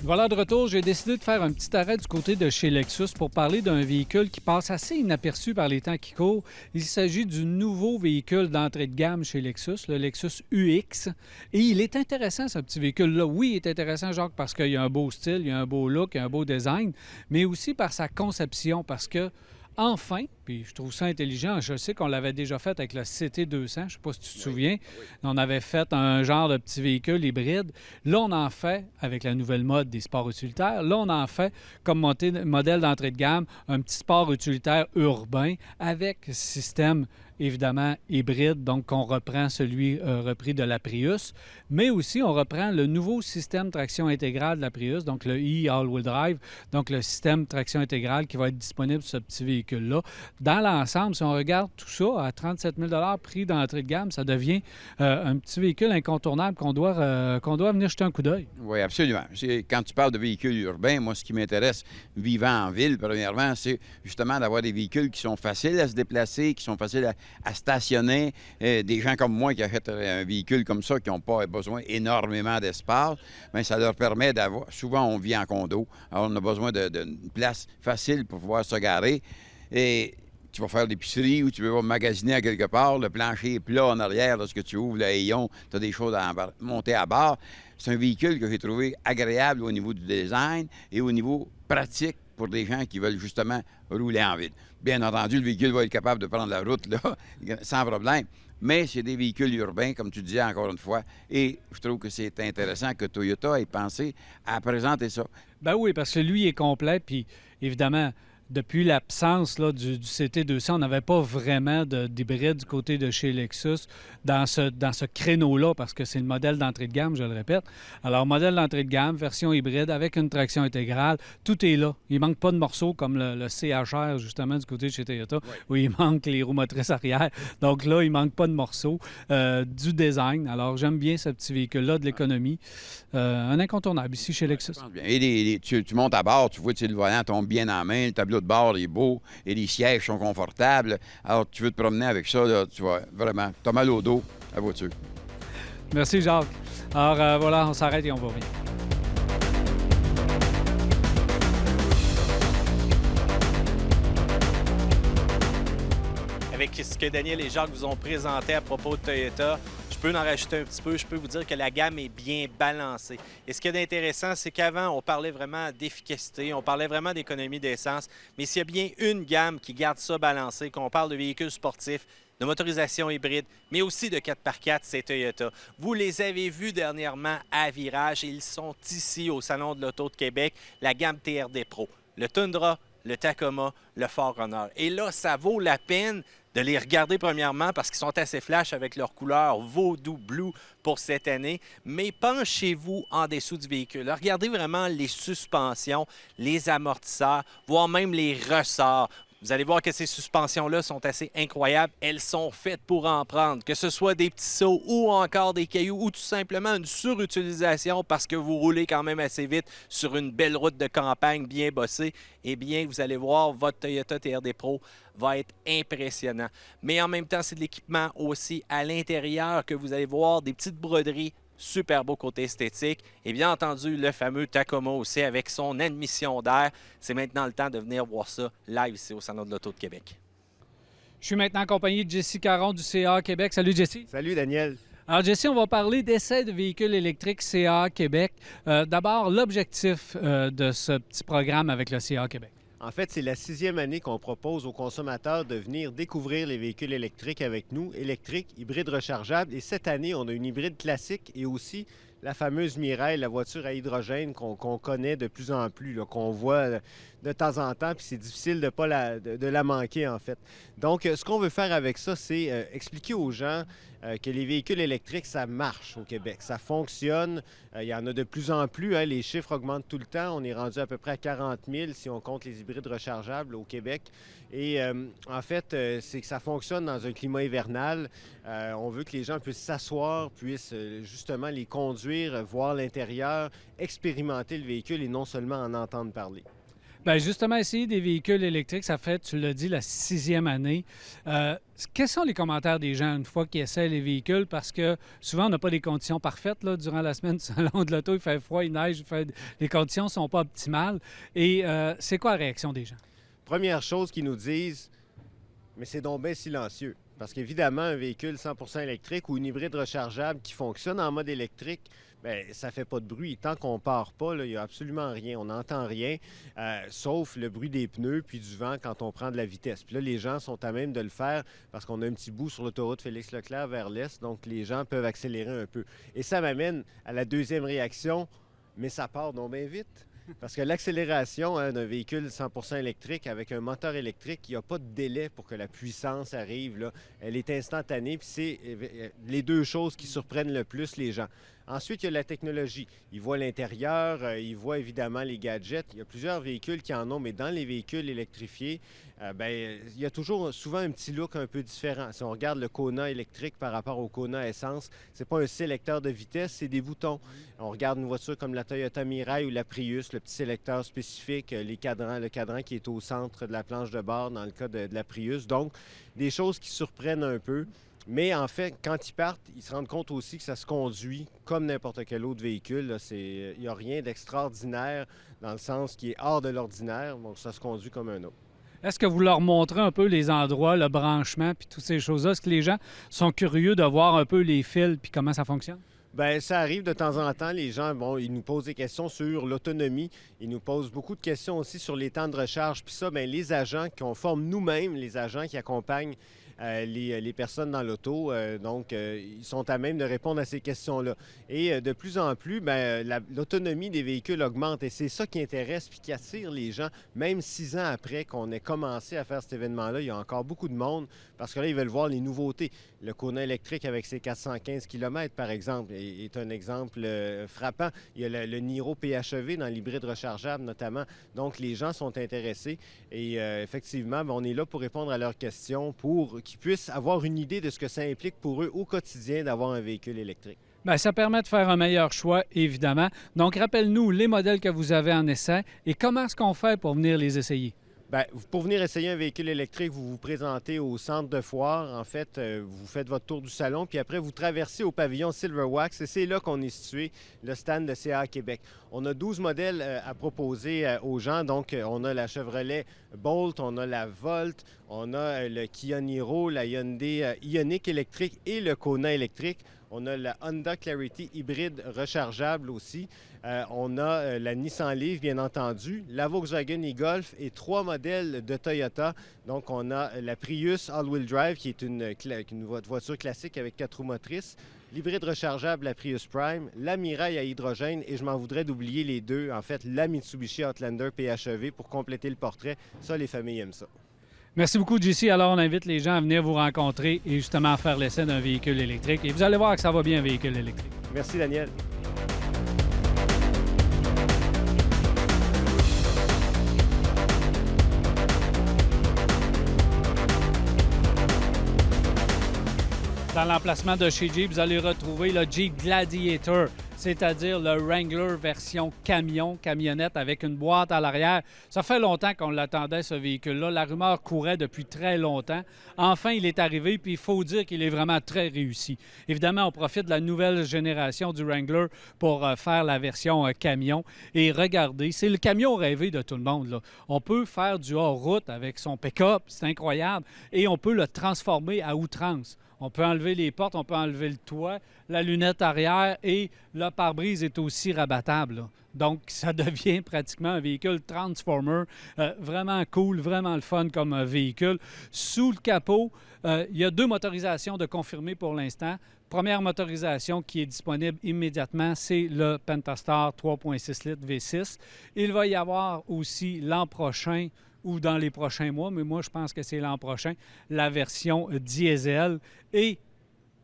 Voilà de retour, j'ai décidé de faire un petit arrêt du côté de chez Lexus pour parler d'un véhicule qui passe assez inaperçu par les temps qui courent. Il s'agit du nouveau véhicule d'entrée de gamme chez Lexus, le Lexus UX. Et il est intéressant, ce petit véhicule-là. Oui, il est intéressant, Jacques, parce qu'il y a un beau style, il y a un beau look, il y a un beau design, mais aussi par sa conception, parce que enfin, puis je trouve ça intelligent, je sais qu'on l'avait déjà fait avec le CT200, je ne sais pas si tu te souviens, on avait fait un genre de petit véhicule hybride. Là, on en fait avec la nouvelle mode des sports utilitaires. Là, on en fait comme modèle d'entrée de gamme, un petit sport utilitaire urbain avec système évidemment hybride, donc on reprend celui repris de la Prius, mais aussi on reprend le nouveau système traction intégrale de la Prius, donc le e-all-wheel drive, donc le système traction intégrale qui va être disponible sur ce petit véhicule-là. Dans l'ensemble, si on regarde tout ça à 37 000 prix d'entrée de gamme, ça devient un petit véhicule incontournable qu'on doit venir jeter un coup d'œil. Oui, absolument. Quand tu parles de véhicules urbains, moi, ce qui m'intéresse, vivant en ville, premièrement, c'est justement d'avoir des véhicules qui sont faciles à se déplacer, qui sont faciles à stationner. Des gens comme moi qui achètent un véhicule comme ça, qui n'ont pas besoin énormément d'espace, bien, ça leur permet d'avoir... Souvent, on vit en condo, alors on a besoin d'une place facile pour pouvoir se garer. Et tu vas faire l'épicerie ou tu veux magasiner à quelque part, le plancher est plat en arrière, lorsque tu ouvres le hayon, tu as des choses à monter à bord. C'est un véhicule que j'ai trouvé agréable au niveau du design et au niveau pratique pour des gens qui veulent justement rouler en ville. Bien entendu, le véhicule va être capable de prendre la route là, sans problème, mais c'est des véhicules urbains, comme tu disais encore une fois, et je trouve que c'est intéressant que Toyota ait pensé à présenter ça. Ben oui, parce que lui est complet, puis évidemment, depuis l'absence là, du CT200, on n'avait pas vraiment d'hybride du côté de chez Lexus dans ce créneau-là, parce que c'est le modèle d'entrée de gamme, je le répète. Alors, modèle d'entrée de gamme, version hybride avec une traction intégrale, tout est là. Il ne manque pas de morceaux comme le CHR, justement, du côté de chez Toyota, où il manque les roues motrices arrière. Donc là, il ne manque pas de morceaux. Du design. Alors, j'aime bien ce petit véhicule-là, de l'économie. Un incontournable ici chez Lexus. Et tu montes à bord, tu vois le volant tombe bien en main, le tableau de bord est beau et les sièges sont confortables. Alors, tu veux te promener avec ça, là, tu vois, vraiment, tu as mal au dos, la voiture. Merci, Jacques. Alors, voilà, on s'arrête et on va revenir. Avec ce que Daniel et Jacques vous ont présenté à propos de Toyota, je peux en rajouter un petit peu. Je peux vous dire que la gamme est bien balancée. Et ce qui est intéressant, c'est qu'avant, on parlait vraiment d'efficacité, on parlait vraiment d'économie d'essence. Mais s'il y a bien une gamme qui garde ça balancé, qu'on parle de véhicules sportifs, de motorisation hybride, mais aussi de 4x4, c'est Toyota. Vous les avez vus dernièrement à Virage et ils sont ici au Salon de l'Auto de Québec, la gamme TRD Pro. Le Tundra, le Tacoma, le 4Runner. Et là, ça vaut la peine de les regarder premièrement parce qu'ils sont assez flash avec leur couleur Vaudou Blue pour cette année. Mais penchez-vous en dessous du véhicule. Regardez vraiment les suspensions, les amortisseurs, voire même les ressorts. Vous allez voir que ces suspensions-là sont assez incroyables. Elles sont faites pour en prendre, que ce soit des petits sauts ou encore des cailloux ou tout simplement une surutilisation parce que vous roulez quand même assez vite sur une belle route de campagne bien bossée. Eh bien, vous allez voir, votre Toyota TRD Pro va être impressionnant. Mais en même temps, c'est de l'équipement aussi à l'intérieur que vous allez voir des petites broderies. Super beau côté esthétique. Et bien entendu, le fameux Tacoma aussi avec son admission d'air. C'est maintenant le temps de venir voir ça live ici au Salon de l'Auto de Québec. Je suis maintenant accompagné de Jessie Caron du CA Québec. Salut, Jessie. Salut, Daniel. Alors, Jessie, on va parler d'essais de véhicules électriques CA Québec. D'abord, l'objectif de ce petit programme avec le CA Québec. En fait, c'est la 6e année qu'on propose aux consommateurs de venir découvrir les véhicules électriques avec nous, électriques, hybrides rechargeables. Et cette année, on a une hybride classique et aussi la fameuse Mirai, la voiture à hydrogène qu'on connaît de plus en plus, qu'on voit de temps en temps, puis c'est difficile de la manquer, en fait. Donc, ce qu'on veut faire avec ça, c'est expliquer aux gens que les véhicules électriques, ça marche au Québec, ça fonctionne. Il y en a de plus en plus, hein, les chiffres augmentent tout le temps. On est rendu à peu près à 40 000 si on compte les hybrides rechargeables au Québec. Et en fait, c'est que ça fonctionne dans un climat hivernal. On veut que les gens puissent s'asseoir, puissent justement les conduire, voir l'intérieur, expérimenter le véhicule et non seulement en entendre parler. Bien, justement, essayer des véhicules électriques, ça fait, tu l'as dit, la 6e année. Quels sont les commentaires des gens une fois qu'ils essaient les véhicules? Parce que souvent, on n'a pas des conditions parfaites là, durant la semaine du Salon de l'Auto. Il fait froid, il neige, les conditions ne sont pas optimales. Et c'est quoi la réaction des gens? Première chose qu'ils nous disent, mais c'est donc bien silencieux. Parce qu'évidemment, un véhicule 100% électrique ou une hybride rechargeable qui fonctionne en mode électrique, bien, ça ne fait pas de bruit. Tant qu'on ne part pas, il n'y a absolument rien. On n'entend rien, sauf le bruit des pneus puis du vent quand on prend de la vitesse. Puis là, les gens sont à même de le faire parce qu'on a un petit bout sur l'autoroute Félix-Leclerc vers l'est, donc les gens peuvent accélérer un peu. Et ça m'amène à la deuxième réaction, mais ça part donc bien vite. Parce que l'accélération d'un véhicule 100% électrique avec un moteur électrique, il n'y a pas de délai pour que la puissance arrive, là. Elle est instantanée, puis c'est les deux choses qui surprennent le plus les gens. Ensuite, il y a la technologie. Ils voient l'intérieur, ils voient évidemment les gadgets. Il y a plusieurs véhicules qui en ont, mais dans les véhicules électrifiés, il y a toujours souvent un petit look un peu différent. Si on regarde le Kona électrique par rapport au Kona essence, c'est pas un sélecteur de vitesse, c'est des boutons. On regarde une voiture comme la Toyota Mirai ou la Prius, le petit sélecteur spécifique, le cadran qui est au centre de la planche de bord dans le cas de la Prius. Donc, des choses qui surprennent un peu. Mais en fait, quand ils partent, ils se rendent compte aussi que ça se conduit comme n'importe quel autre véhicule. Il n'y a rien d'extraordinaire dans le sens qui est hors de l'ordinaire. Donc, ça se conduit comme un autre. Est-ce que vous leur montrez un peu les endroits, le branchement, puis toutes ces choses-là? Est-ce que les gens sont curieux de voir un peu les fils puis comment ça fonctionne? Bien, ça arrive de temps en temps. Les gens, ils nous posent des questions sur l'autonomie. Ils nous posent beaucoup de questions aussi sur les temps de recharge. Puis ça, bien, les agents qu'on forme nous-mêmes, les agents qui accompagnent les personnes dans l'auto. Ils sont à même de répondre à ces questions-là. Et de plus en plus, l'autonomie des véhicules augmente. Et c'est ça qui intéresse puis qui attire les gens. Même 6 ans après qu'on ait commencé à faire cet événement-là, il y a encore beaucoup de monde parce que là, ils veulent voir les nouveautés. Le Kona électrique avec ses 415 km, par exemple, est un exemple frappant. Il y a le Niro PHEV dans l'hybride rechargeable, notamment. Donc, les gens sont intéressés. Et effectivement, on est là pour répondre à leurs questions, pour qu'ils puissent avoir une idée de ce que ça implique pour eux au quotidien d'avoir un véhicule électrique. Bien, ça permet de faire un meilleur choix, évidemment. Donc, rappelle-nous les modèles que vous avez en essai et comment est-ce qu'on fait pour venir les essayer? Bien, pour venir essayer un véhicule électrique, vous vous présentez au centre de foire. En fait, vous faites votre tour du salon, puis après, vous traversez au pavillon Silverwax et c'est là qu'on est situé, le stand de CA Québec. On a 12 modèles à proposer aux gens. Donc, on a la Chevrolet Bolt, on a la Volt, on a le Kia Niro, la Hyundai Ioniq électrique et le Kona électrique. On a la Honda Clarity hybride rechargeable aussi. On a la Nissan Leaf, bien entendu, la Volkswagen e-Golf et 3 modèles de Toyota. Donc, on a la Prius All-Wheel Drive, qui est une voiture classique avec 4 roues motrices, l'hybride rechargeable, la Prius Prime, la Mirai à hydrogène et je m'en voudrais d'oublier les deux, en fait, la Mitsubishi Outlander PHEV pour compléter le portrait. Ça, les familles aiment ça. Merci beaucoup, JC. Alors, on invite les gens à venir vous rencontrer et justement à faire l'essai d'un véhicule électrique. Et vous allez voir que ça va bien, un véhicule électrique. Merci, Daniel. Dans l'emplacement de chez Jeep, vous allez retrouver le Jeep Gladiator, c'est-à-dire le Wrangler version camion, camionnette avec une boîte à l'arrière. Ça fait longtemps qu'on l'attendait, ce véhicule-là. La rumeur courait depuis très longtemps. Enfin, il est arrivé, puis il faut dire qu'il est vraiment très réussi. Évidemment, on profite de la nouvelle génération du Wrangler pour faire la version camion. Et regardez, c'est le camion rêvé de tout le monde, là. On peut faire du hors-route avec son pick-up, c'est incroyable, et on peut le transformer à outrance. On peut enlever les portes, on peut enlever le toit, la lunette arrière et le pare-brise est aussi rabattable, là. Donc, ça devient pratiquement un véhicule Transformer. Vraiment cool, vraiment le fun comme véhicule. Sous le capot, il y a 2 motorisations de confirmer pour l'instant. Première motorisation qui est disponible immédiatement, c'est le Pentastar 3.6 litres V6. Il va y avoir aussi l'an prochain ou dans les prochains mois, mais moi, je pense que c'est l'an prochain, la version diesel. Et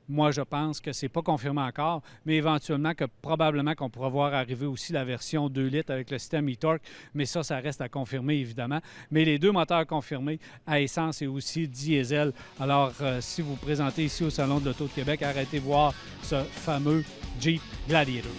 moi, je pense que c'est pas confirmé encore, mais éventuellement, probablement qu'on pourra voir arriver aussi la version 2 litres avec le système e-torque, mais ça reste à confirmer, évidemment. Mais les 2 moteurs confirmés à essence et aussi diesel. Alors, si vous vous présentez ici au Salon de l'Auto de Québec, arrêtez de voir ce fameux Jeep Gladiator.